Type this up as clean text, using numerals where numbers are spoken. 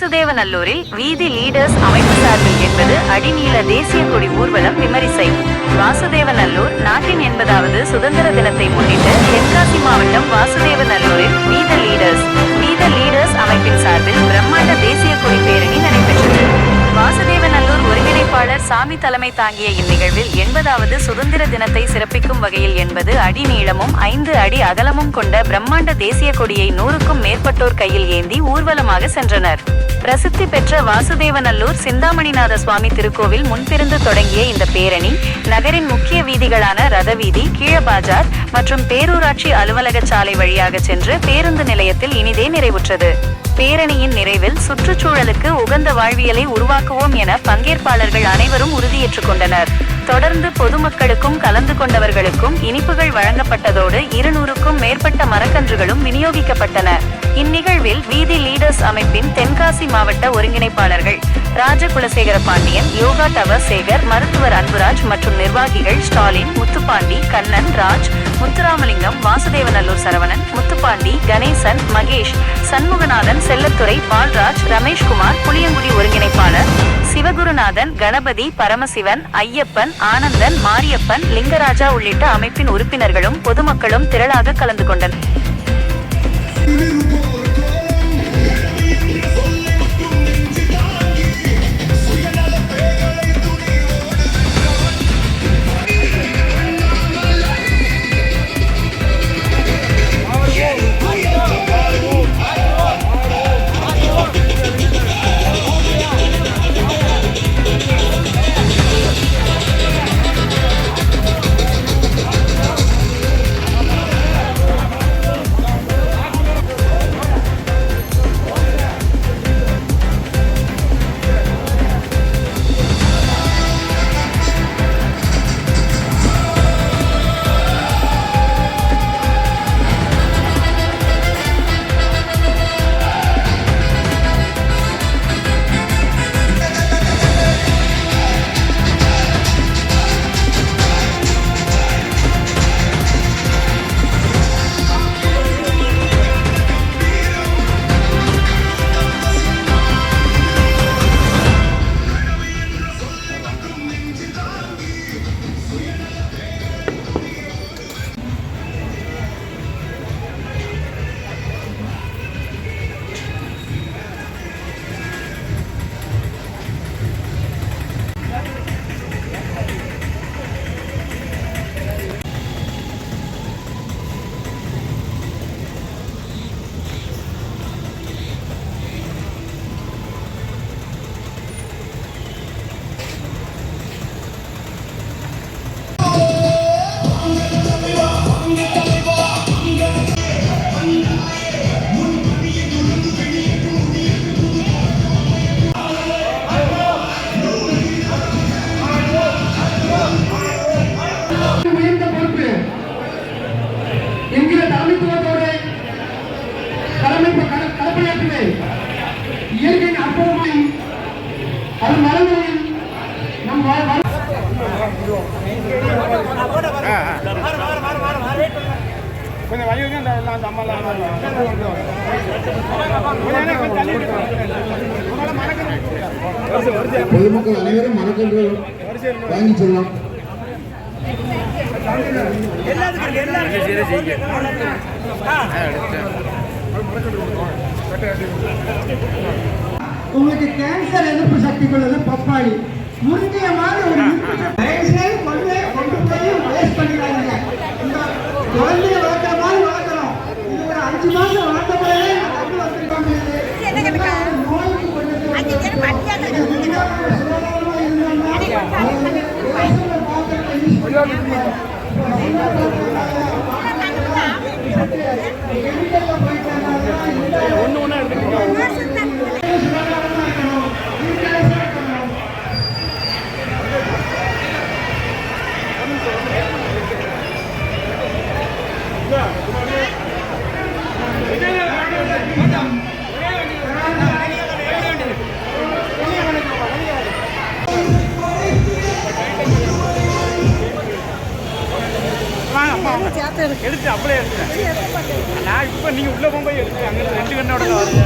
வாசுதேவநல்லூரில் வீதி லீடர்ஸ் அமைப்பு சார்பில் என்பது அடிநீள தேசிய கொடி ஊர்வலம் விமரிசை. வாசுதேவநல்லூர் நாட்டின் 80வது சுதந்திர தினத்தை முன்னிட்டு தென்காசி மாவட்டம் வாசுதேவநல்லூரில் வீத லீடர்ஸ் அமைப்பின் சார்பில் பிரம்மாண்ட தேசிய கொடி பேரணி நடைபெற்றது. வாசுதேவநல்லூர் ஒருங்கிணைப்பாளர் சாமி தலைமை தாங்கிய இந்நிகழ்வில் 80வது சுதந்திர தினத்தை சிறப்பிக்கும் வகையில் 80 அடி நீளமும் 5 அடி அகலமும் கொண்ட பிரம்மாண்ட தேசிய கொடியை 100க்கும் மேற்பட்டோர் கையில் ஏந்தி ஊர்வலமாக சென்றனர். பிரசித்தி பெற்ற வாசுதேவநல்லூர் சிந்தாமணிநாத சுவாமி திருக்கோவில் முன்பிருந்து தொடங்கிய இந்த பேரணி நகரின் முக்கிய வீதிகளான ரதவீதி, கீழபாஜார் மற்றும் பேரூராட்சி அலுவலக சாலை வழியாக சென்று பேருந்து நிலையத்தில் இனிதே நிறைவுற்றது. பேரணியின் நிறைவில் சுற்றுச்சூழலுக்கு உகந்த வாழ்வியலை உருவாக்குவோம் என பங்கேற்பாளர்கள் அனைவரும் உறுதியேற்றுக் கொண்டனர். தொடர்ந்து பொதுமக்களுக்கும் கலந்து கொண்டவர்களுக்கும் இனிப்புகள் வழங்கப்பட்டதோடு 200க்கும் மேற்பட்ட மரக்கன்றுகளும் விநியோகிக்கப்பட்டன. இந்நிகழ்வில் வீதி லீடர்ஸ் அமைப்பின் தென்காசி மாவட்ட ஒருங்கிணைப்பாளர்கள் ராஜகுலசேகர பாண்டியன், யோகா டவர் சேகர், மருத்துவர் அன்புராஜ் மற்றும் நிர்வாகிகள் ஸ்டாலின், முத்துப்பாண்டி, கண்ணன், ராஜ், முத்துராமலிங்கம், வாசுதேவநல்லூர் சரவணன், முத்துப்பாண்டி, கணேசன், மகேஷ், சண்முகநாதன், செல்லத்துறை, பால்ராஜ், ரமேஷ்குமார், புளியங்குடி ஒருங்கிணைப்பாளர் சிவகுருநாதன், கணபதி, பரமசிவன், ஐயப்பன், ஆனந்தன், மாரியப்பன், லிங்கராஜா உள்ளிட்ட அமைப்பின் உறுப்பினர்களும் பொதுமக்களும் திரளாக கலந்து கொண்டனர். இயற்கையின் அற்புதமையும் அது மரங்களையும் நம் கொஞ்சம் வழி பொதுமக்கள் அனைவரும் மரக்கன்று வாங்கி சொல்லலாம். உங்களுக்கு கேன்சர் எதிர்ப்பு சக்தி கொண்டது பப்பாளி. முந்தைய மாதிரி ஒரு கொண்டு போய் வேஸ்ட் பண்ணிடுறாங்க. இந்த குழந்தைய வளர்க்குற மாதிரி வளர்க்கணும். இது ஒரு 5 மாதம் வளர்த்த போதே ஒன்று எடுத்துக்கணும். எடுத்து அப்படியே எடுத்துட்டேன் நான். இப்போ நீங்கள் உள்ளே போகும்போது எடுத்து அங்கே 2 கண்ணோட வருது.